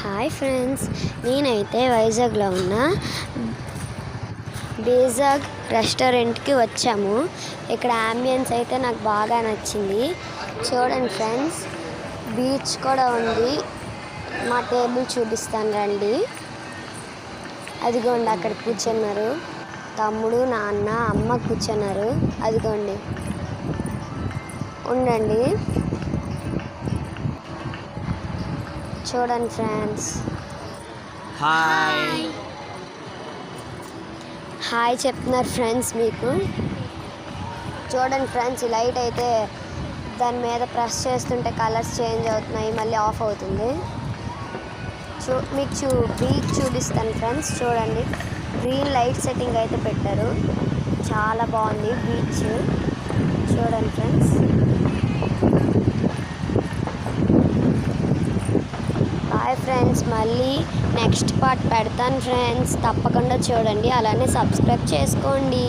Hi friends, నేనైతే వైజాగ్లో ఉన్న బేజాగ్ రెస్టారెంట్కి వచ్చాము. ఇక్కడ అంబియన్స్ అయితే నాకు బాగా నచ్చింది. చూడండి ఫ్రెండ్స్, బీచ్ కూడా ఉంది. మా టేబుల్ చూపిస్తాను రండి. అదిగోండి అక్కడ కూర్చున్నారు. తమ్ముడు, నాన్న, అమ్మ కూర్చున్నారు. అదిగోండి, ఉండండి. చూడండి ఫ్రెండ్స్, హాయ్ చెప్తున్నారు ఫ్రెండ్స్ మీకు. చూడండి ఫ్రెండ్స్, ఈ లైట్ అయితే దాని మీద ప్రెస్ చేస్తుంటే కలర్స్ చేంజ్ అవుతున్నాయి, మళ్ళీ ఆఫ్ అవుతుంది. మీకు బీచ్ చూపిస్తాను ఫ్రెండ్స్. చూడండి, గ్రీన్ లైట్ సెట్టింగ్ అయితే పెట్టారు. చాలా బాగుంది బీచ్. చూడండి ఫ్రెండ్స్. బాయ్ ఫ్రెండ్స్, మళ్ళీ నెక్స్ట్ పార్ట్ పెడతాను ఫ్రెండ్స్. తప్పకుండా చూడండి, అలానే సబ్స్క్రైబ్ చేసుకోండి.